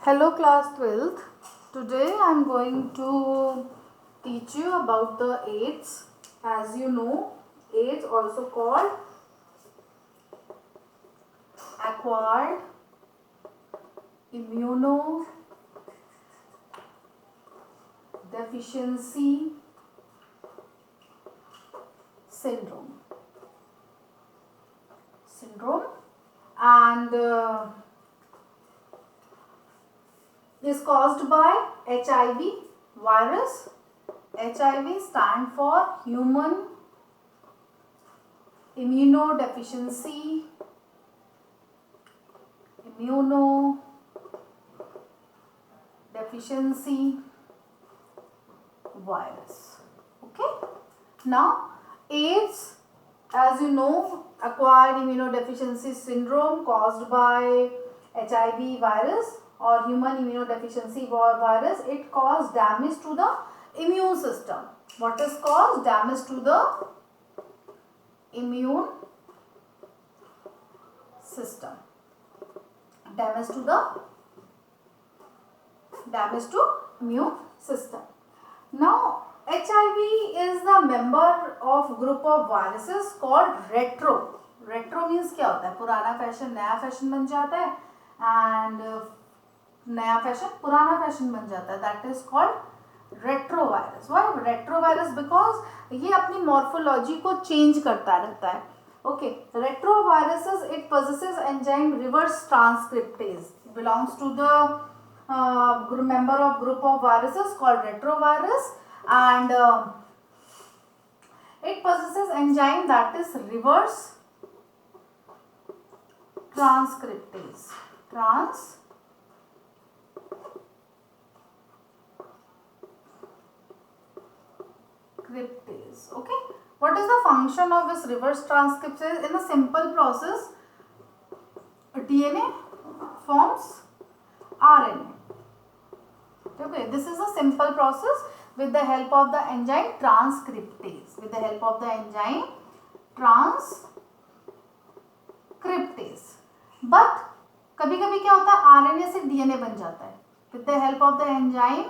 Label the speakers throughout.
Speaker 1: Hello class 12th. Today I am going to teach you about the AIDS. As you know, AIDS also called acquired immunodeficiency syndrome. And is caused by HIV virus. HIV stand for human immunodeficiency virus. Okay. Now AIDS, as you know, acquired immunodeficiency syndrome caused by HIV virus or human immunodeficiency virus. It caused damage to the immune system. What is caused? Damage to the immune system. Damage to immune system. Now HIV is the member of group of viruses called retro. Retro means क्या होता है? पुराना fashion नया fashion बन जाता है and नया fashion पुराना फैशन बन जाता है. That is called retrovirus. Why retrovirus? Because ये अपनी morphology को change करता रहता है. Okay, retroviruses, it possesses enzyme reverse transcriptase. It belongs to the member of group of viruses called retrovirus, and it possesses enzyme that is reverse transcriptase. Okay, what is the function of this reverse transcriptase? In a simple process, DNA forms RNA. Okay, this is a simple process with the help of the enzyme transcriptase. But कभी-कभी क्या होता है, RNA से DNA बन जाता है with the help of the enzyme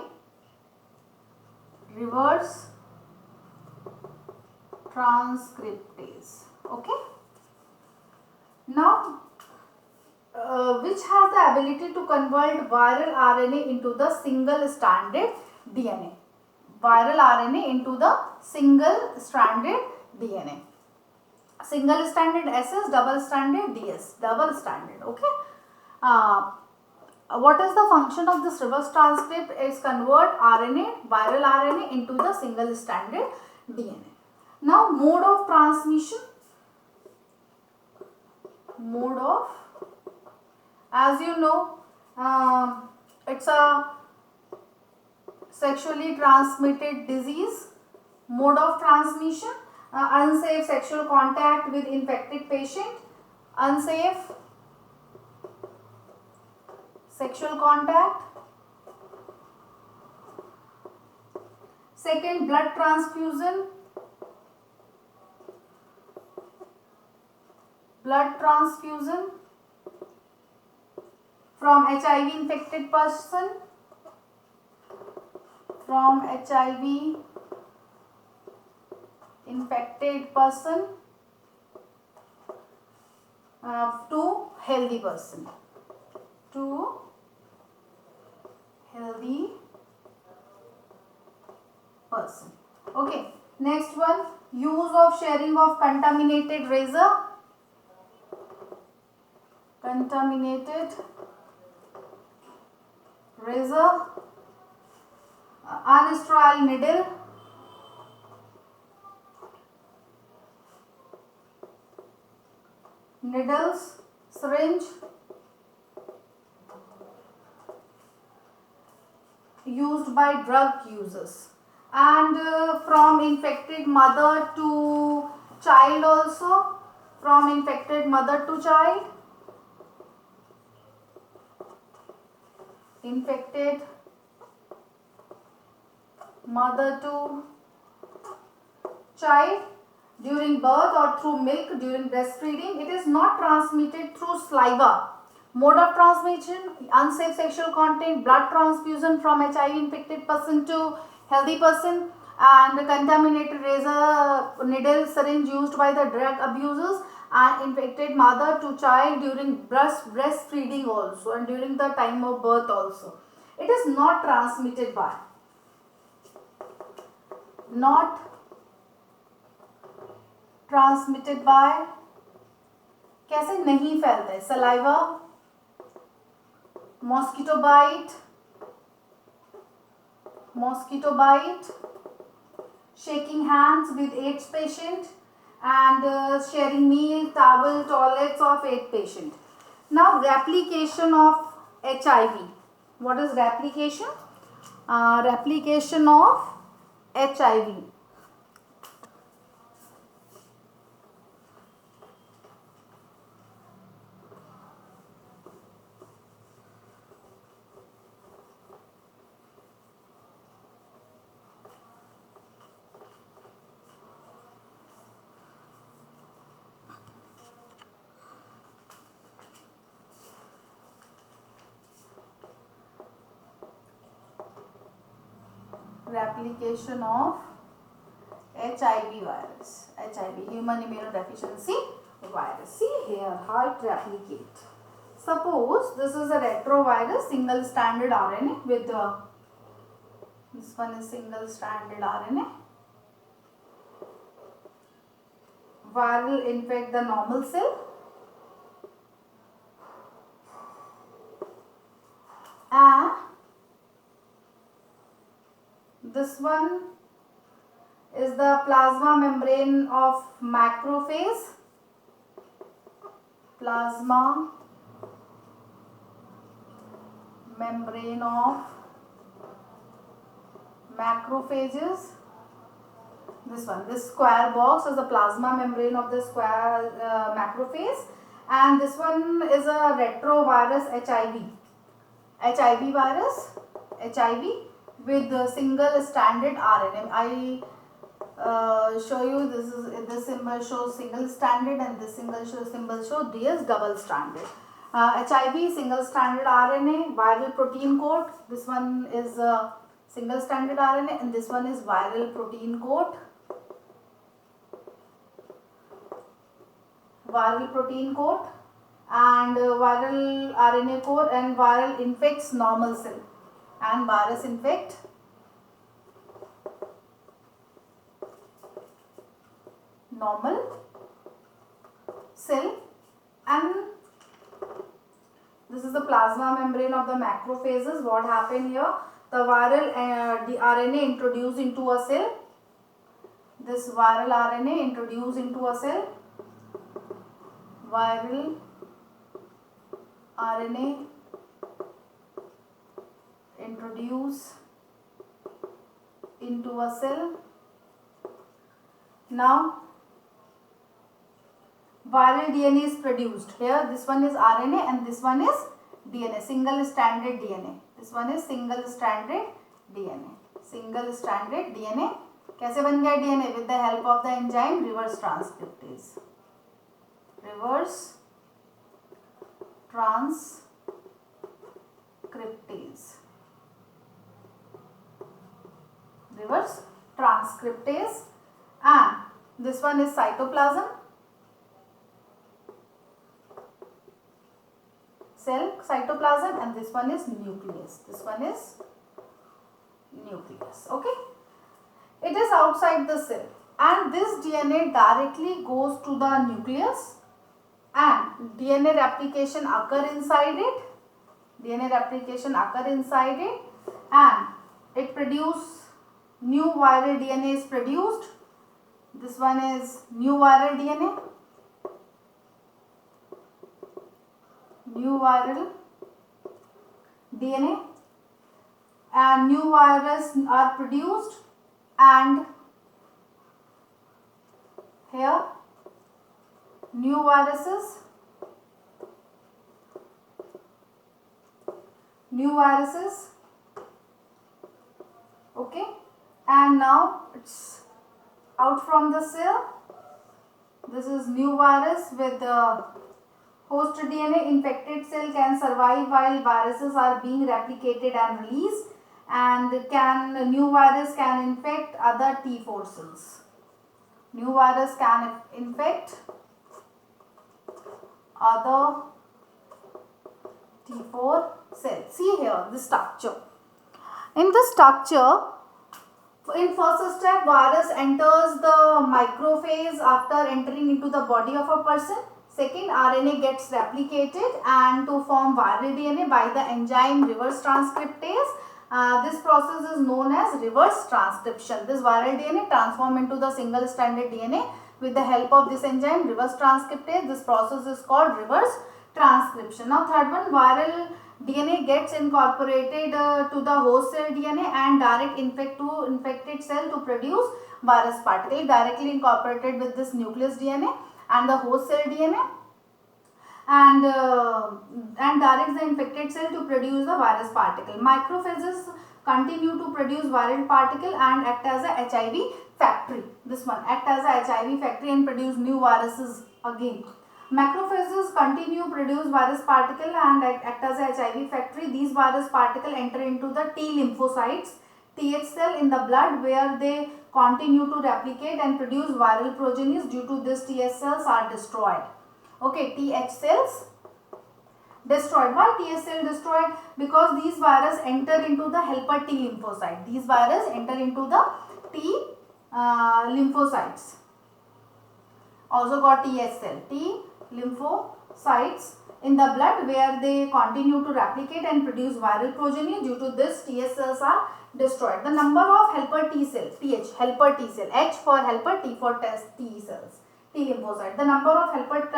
Speaker 1: reverse transcriptase. Okay. Now, which has the ability to convert viral RNA into the single-stranded DNA. Viral RNA into the single-stranded DNA. Single-stranded SS, double-stranded DS. Double-stranded. Okay. What is the function of this reverse transcript? Is convert viral RNA into the single-stranded DNA. Now, mode of transmission. As you know, it's a sexually transmitted disease. Mode of transmission, unsafe sexual contact with infected patient, unsafe sexual contact. Second, blood transfusion. From HIV infected person. To healthy person. Okay. Next one, use of sharing of contaminated razor. Unsterile needle. Needles, syringe. Used by drug users. And from infected mother to child also. Infected mother to child during birth or through milk during breastfeeding. It is not transmitted through saliva. Mode of transmission, unsafe sexual contact, blood transfusion from HIV infected person to healthy person, and contaminated razor, needle, syringe used by the drug abusers and infected mother to child during breastfeeding also, and during the time of birth also. It is not transmitted by, not transmitted by, कैसे नहीं फैलता है, saliva, mosquito bite, shaking hands with AIDS patient, and sharing meal, towel, toilets of AIDS patient. Now replication of HIV. What is replication? Replication of HIV. Replication of HIV virus, HIV, human immunodeficiency virus. See here how it replicates. Suppose this is a retrovirus, single stranded RNA with this one is single stranded RNA. Viral infect the normal cell and this one is the plasma membrane of macrophage, plasma membrane of macrophages. This one, this square box is the plasma membrane of the square macrophage, and this one is a retrovirus HIV virus, HIV with the single stranded RNA. I show you this symbol shows single stranded and this symbol shows DS double stranded. HIV single stranded RNA, viral protein coat. This one is single stranded RNA and this one is viral protein coat. Viral protein coat and viral RNA coat, and viral infects normal cell and virus infect normal cell, and this is the plasma membrane of the macrophages. What happened here? The viral the RNA introduced into a cell. This viral RNA introduced into a cell. Viral RNA introduce into a cell. Now viral DNA is produced. Here this one is RNA and this one is DNA, single stranded DNA. This one is single stranded DNA. Single stranded DNA. कैसे बन गया DNA? With the help of the enzyme reverse transcriptase. Reverse transcriptase. Reverse transcriptase, and this one is cytoplasm, cell cytoplasm, and this one is nucleus. This one is nucleus. Okay, it is outside the cell, and this DNA directly goes to the nucleus, and DNA replication occur inside it. DNA replication occur inside it, and it produce new viral DNA is produced. This one is new viral DNA. New viral DNA, and new virus are produced, and here new viruses, okay, and now it's out from the cell. This is new virus with the Host DNA infected cell can survive while viruses are being replicated and released, and new virus can infect other T4 cells. New virus can infect other T4 cells. See here the structure. In the structure, in first step, virus enters the macrophage after entering into the body of a person. Second, RNA gets replicated and to form viral DNA by the enzyme reverse transcriptase. This process is known as reverse transcription. This viral DNA transforms into the single stranded DNA with the help of this enzyme reverse transcriptase. This process is called reverse transcription. Now third one, viral DNA gets incorporated to the host cell DNA and direct infected cell to produce virus particle, directly incorporated with this nucleus DNA and the host cell DNA, and directs the infected cell to produce the virus particle. Macrophages continue to produce viral particle and act as a HIV factory. This one act as a HIV factory and produce new viruses again. Macrophages continue produce virus particle and act as a HIV factory. These virus particle enter into the T lymphocytes, TH cell in the blood, where they continue to replicate and produce viral progenies. Due to this, TH cells are destroyed. Okay, TH cells destroyed. Why TH cell destroyed? Because these virus enter into the helper T lymphocyte. These virus enter into the T lymphocytes, also called TH cell, T lymphocytes in the blood, where they continue to replicate and produce viral progeny. Due to this, TH cells are destroyed. The number of helper T cell, TH, helper T cell, H for helper, T for T cells, T lymphocyte. The number of helper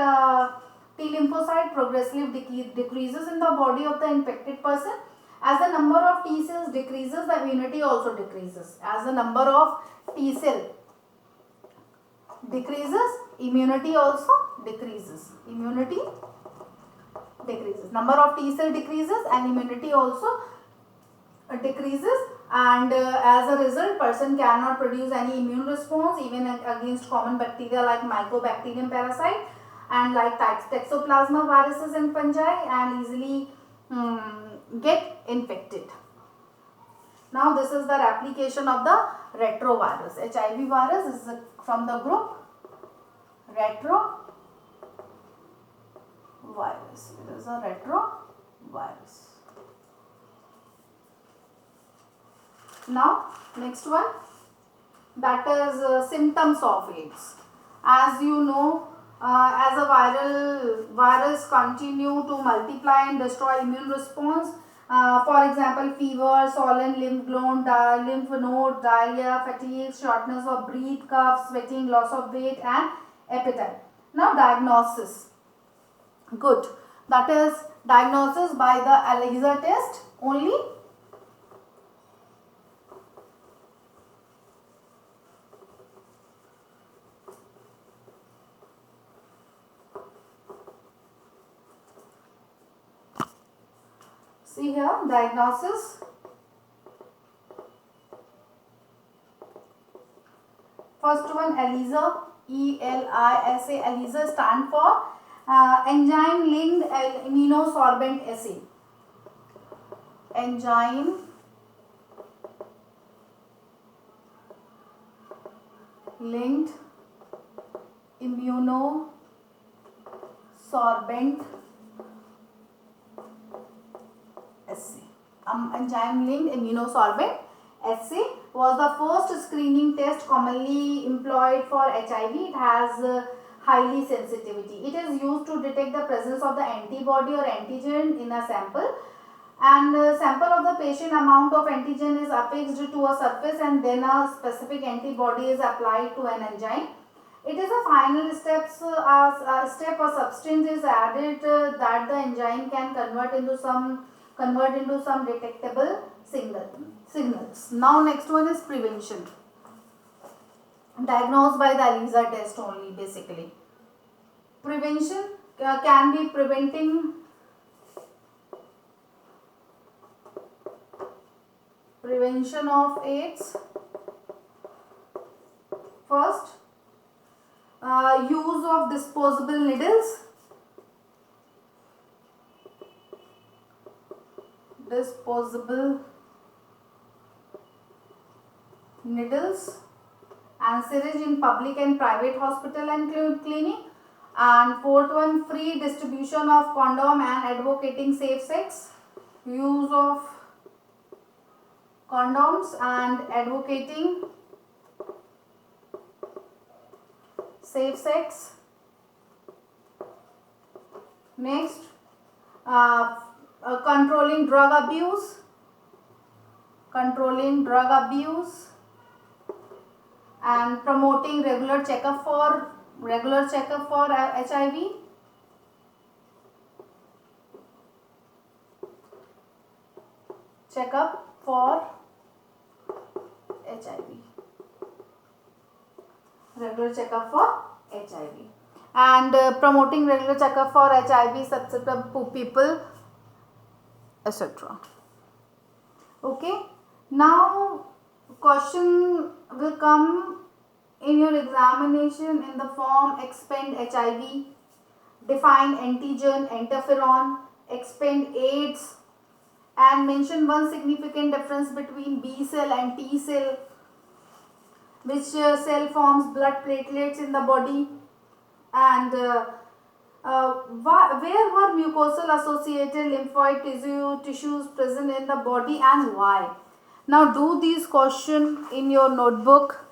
Speaker 1: T lymphocyte progressively decreases in the body of the infected person. As the number of T cells decreases, the immunity also decreases. As the number of T cell decreases, immunity also decreases. Immunity decreases. Number of T cell decreases and immunity also decreases, and as a result, person cannot produce any immune response even against common bacteria like Mycobacterium parasite and like Toxoplasma viruses and fungi, and easily get infected. Now this is the replication of the retrovirus. HIV virus is from the group retrovirus. It is a retrovirus. Now next one, that is symptoms of AIDS. As you know, as a virus continue to multiply and destroy immune response. For example, fever, swollen lymph node, diarrhea, fatigue, shortness of breath, cough, sweating, loss of weight and appetite. Now diagnosis. Good. That is diagnosis by the ELISA test only. See here, diagnosis. First one, ELISA, ELISA. ELISA stand for enzyme linked immunosorbent assay. Enzyme linked immunosorbent assay. Enzyme linked immunosorbent assay was the first screening test commonly employed for HIV. It has highly sensitivity. It is used to detect the presence of the antibody or antigen in a sample, and sample of the patient amount of antigen is affixed to a surface and then a specific antibody is applied to an enzyme. It is a final step. A substance is added that the enzyme can convert into some detectable signals. Now next one is prevention. Diagnosed by the ELISA test only, basically. Prevention can be prevention of AIDS. First, use of disposable needles. disposable needles and syringe in public and private hospital and clinic. And fourth one, free distribution of condom and advocating safe sex, use of condoms and advocating safe sex. Next, controlling drug abuse, and promoting regular checkup for HIV. Checkup for HIV. Regular checkup for HIV. And promoting regular checkup for HIV susceptible people, etc. Okay. Now question will come in your examination in the form expend HIV, define antigen, interferon, expend AIDS, and mention one significant difference between B cell and T cell, which cell forms blood platelets in the body, and where were mucosal associated lymphoid tissues present in the body and why. Now do these questions in your notebook.